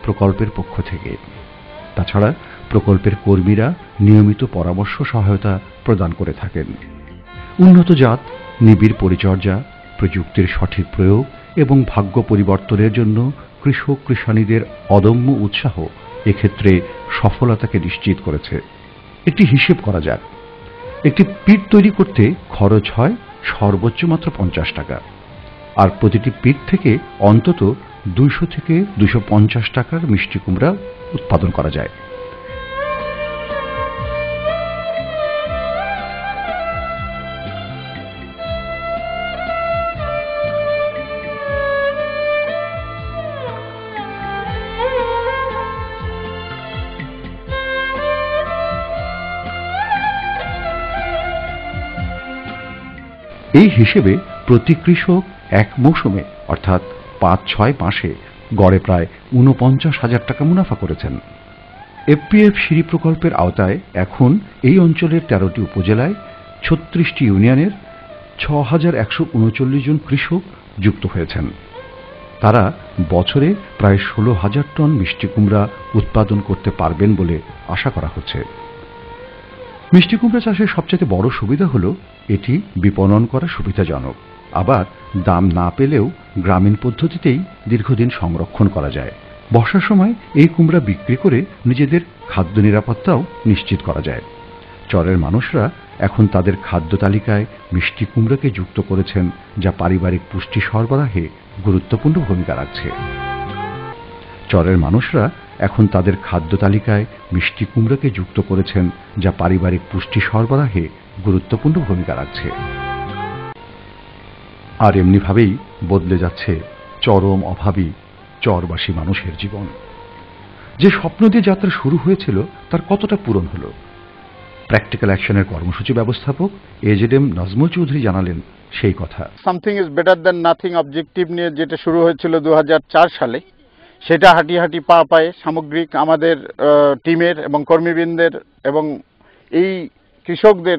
প্রকল্পের পক্ষ থেকে। তাছাড়া প্রকল্পের কর্মীরা নিয়মিত পরামর্শ সহায়তা প্রদান করে থাকেন। উন্নত জাত, নিবিড় পরিচর্যা, প্রযুক্তির সঠিক প্রয়োগ এবং ভাগ্য পরিবর্তনের জন্য কৃষক কৃষানীদের অদম্য উৎসাহ এক্ষেত্রে সফলতাকে নিশ্চিত করেছে। একটি হিসেব করা যাক। একটি পিট তৈরি করতে খরচ হয় সর্বোচ্চ মাত্র 50 টাকা, আর প্রতিটি পিট থেকে অন্তত 200 থেকে 250 টাকার মিষ্টি কুমড়া উৎপাদন করা যায়। এই হিসেবে প্রতি কৃষক এক মৌসুমে অর্থাৎ 5-6 মাসে গড়ে প্রায় 49,000 টাকা মুনাফা করেছেন। এফপিএফ সিঁড়ি প্রকল্পের আওতায় এখন এই অঞ্চলের 13টি উপজেলায় 36টি ইউনিয়নের 6,139 জন কৃষক যুক্ত হয়েছেন। তারা বছরে প্রায় 16,000 টন মিষ্টি কুমড়া উৎপাদন করতে পারবেন বলে আশা করা হচ্ছে। মিষ্টি কুমড়া চাষের সবচেয়ে বড় সুবিধা হল এটি বিপণন করা সুবিধাজনক, আবার দাম না পেলেও গ্রামীণ পদ্ধতিতেই দীর্ঘদিন সংরক্ষণ করা যায়। বর্ষার সময় এই কুমড়া বিক্রি করে নিজেদের খাদ্য নিরাপত্তাও নিশ্চিত করা যায়। চরের মানুষরা এখন তাদের খাদ্য তালিকায় মিষ্টি কুমড়াকে যুক্ত করেছেন, যা পারিবারিক পুষ্টি সরবরাহে গুরুত্বপূর্ণ ভূমিকা রাখছে। চরের মানুষরা এখন তাদের খাদ্য তালিকায় মিষ্টি কুমড়াকে যুক্ত করেছেন, যা পারিবারিক পুষ্টি সরবরাহে গুরুত্বপূর্ণ ভূমিকা রাখছে। আর এমনিভাবেই বদলে যাচ্ছে চরম অভাবী চরবাসী মানুষের জীবন। যে স্বপ্ন দিয়ে যাত্রা শুরু হয়েছিল তার কতটা পূরণ হলো? প্র্যাকটিক্যাল অ্যাকশনের কর্মসূচি ব্যবস্থাপক এজেডএম নাজমুল চৌধুরী জানালেন সেই কথা। Something is better than nothing objective নিয়ে যেটা শুরু হয়েছিল 2004 সালে, সেটা হাঁটি হাঁটি পা পায়ে সামগ্রিক আমাদের টিমের এবং কর্মীবৃন্দের এবং এই কৃষকদের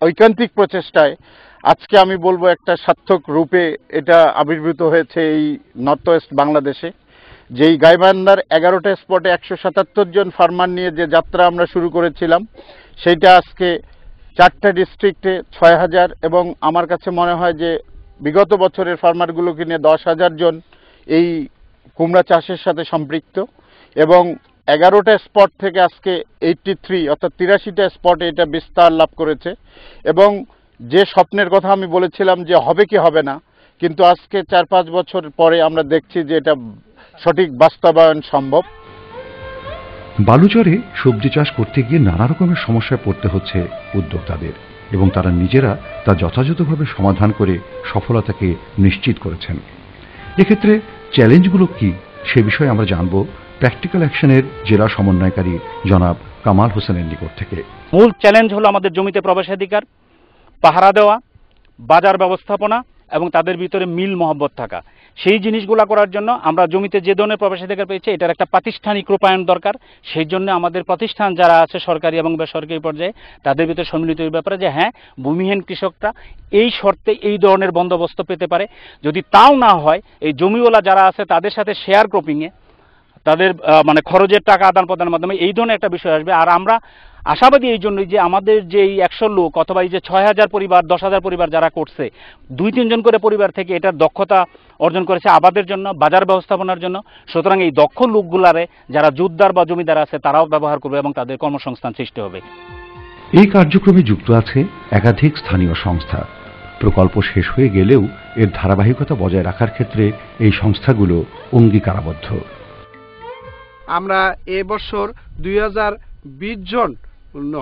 ঐকান্তিক প্রচেষ্টায় আজকে আমি বলবো একটা সার্থক রূপে এটা আবির্ভূত হয়েছে এই নর্থ ওয়েস্ট বাংলাদেশে। যেই গাইবান্ধার 11টা স্পটে 177 জন ফার্মার নিয়ে যে যাত্রা আমরা শুরু করেছিলাম, সেইটা আজকে 4টা ডিস্ট্রিক্টে 6,000 এবং আমার কাছে মনে হয় যে বিগত বছরের ফার্মারগুলোকে নিয়ে 10,000 জন এই কুমড়া চাষের সাথে সম্পৃক্ত এবং 11টা স্পট থেকে আজকে 83 অর্থাৎ 83টা স্পটে এটা বিস্তার লাভ করেছে। এবং যে স্বপ্নের কথা আমি বলেছিলাম যে হবে কি হবে না, কিন্তু আজকে 4-5 বছর পরে আমরা দেখছি যে এটা সঠিক বাস্তবায়ন সম্ভব। বালুচরে সবজি চাষ করতে গিয়ে নানা রকমের সমস্যায় পড়তে হচ্ছে উদ্যোক্তাদের এবং তারা নিজেরা তা যথাযথভাবে সমাধান করে সফলতাকে নিশ্চিত করেছেন। এক্ষেত্রে চ্যালেঞ্জগুলো কি সে বিষয়ে আমরা জানব প্র্যাকটিক্যাল অ্যাকশনের জেলা সমন্বয়কারী জনাব কামাল হোসেনের নিকট থেকে। মূল চ্যালেঞ্জ হলো আমাদের জমিতে প্রবেশাধিকার, পাহারা দেওয়া, বাজার ব্যবস্থাপনা এবং তাদের ভিতরে মিল মহব্বত থাকা। সেই জিনিসগুলো করার জন্য আমরা জমিতে যে ধরনের প্রবেশাধিকার পেয়েছি এটার একটা প্রাতিষ্ঠানিক রূপায়ণ দরকার। সেই জন্য আমাদের প্রতিষ্ঠান যারা আছে সরকারি এবং বেসরকারি পর্যায়ে তাদের ভিতরে সম্মিলিত এই ব্যাপারে যে হ্যাঁ, ভূমিহীন কৃষকরা এই শর্তে এই ধরনের বন্দোবস্ত পেতে পারে। যদি তাও না হয়, এই জমিওয়ালা যারা আছে তাদের সাথে শেয়ার ক্রপিংয়ে তাদের মানে খরচের টাকা আদান প্রদানের মাধ্যমে এই ধরনের একটা বিষয় আসবে। আর আমরা আশাবাদী এই জন্যই যে আমাদের যে এই 100 লোক অথবা এই যে 6,000 পরিবার 10,000 পরিবার যারা করছে, 2-3 জন করে পরিবার থেকে এটার দক্ষতা অর্জন করেছে আবাদের জন্য, বাজার ব্যবস্থাপনার জন্য। সুতরাং এই দক্ষ লোকগুলারে যারা জুদ্দার বা জমিদার আছে তারাও ব্যবহার করবে এবং তাদের কর্মসংস্থান সৃষ্টি হবে। এই কার্যক্রমে যুক্ত আছে একাধিক স্থানীয় সংস্থা। প্রকল্প শেষ হয়ে গেলেও এর ধারাবাহিকতা বজায় রাখার ক্ষেত্রে এই সংস্থাগুলো অঙ্গীকারাবদ্ধ। আমরা এবছর 2020 জন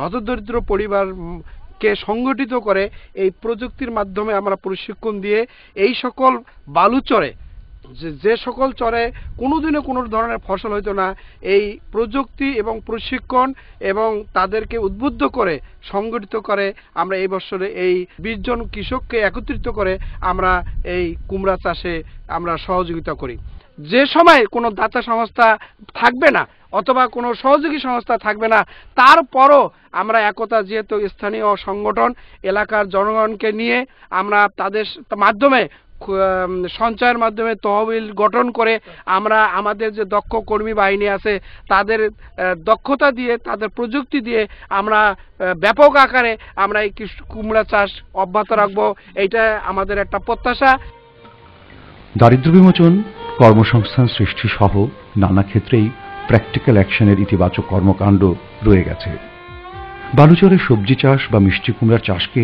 হতদরিদ্র পরিবারকে সংগঠিত করে এই প্রযুক্তির মাধ্যমে আমরা প্রশিক্ষণ দিয়ে এই সকল বালুচরে যে সকল চরে কোনোদিনও কোনো ধরনের ফসল হইতো না, এই প্রযুক্তি এবং প্রশিক্ষণ এবং তাদেরকে উদ্বুদ্ধ করে সংগঠিত করে আমরা এই বছরে এই 20 জন কৃষককে একত্রিত করে আমরা এই কুমড়া চাষে আমরা সহযোগিতা করি। যে সময় কোনো দাতা সংস্থা থাকবে না অথবা কোনো সহযোগী সংস্থা থাকবে না, তারপরও আমরা একতা যেহেতু স্থানীয় সংগঠন এলাকার জনগণকে নিয়ে আমরা তাদের মাধ্যমে সঞ্চয়ের মাধ্যমে তহবিল গঠন করে আমরা আমাদের যে দক্ষ কর্মী বাহিনী আছে তাদের দক্ষতা দিয়ে, তাদের প্রযুক্তি দিয়ে আমরা ব্যাপক আকারে আমরা এই কুমড়া চাষ অব্যাহত রাখবো, এইটা আমাদের একটা প্রত্যাশা। দারিদ্র্য বিমোচন, কর্মসংস্থান সৃষ্টি সহ নানা ক্ষেত্রেই প্র্যাকটিক্যাল অ্যাকশনের ইতিবাচক কর্মকাণ্ড রয়ে গেছে। বালুচরে সবজি চাষ বা মিষ্টি কুমড়ার চাষকে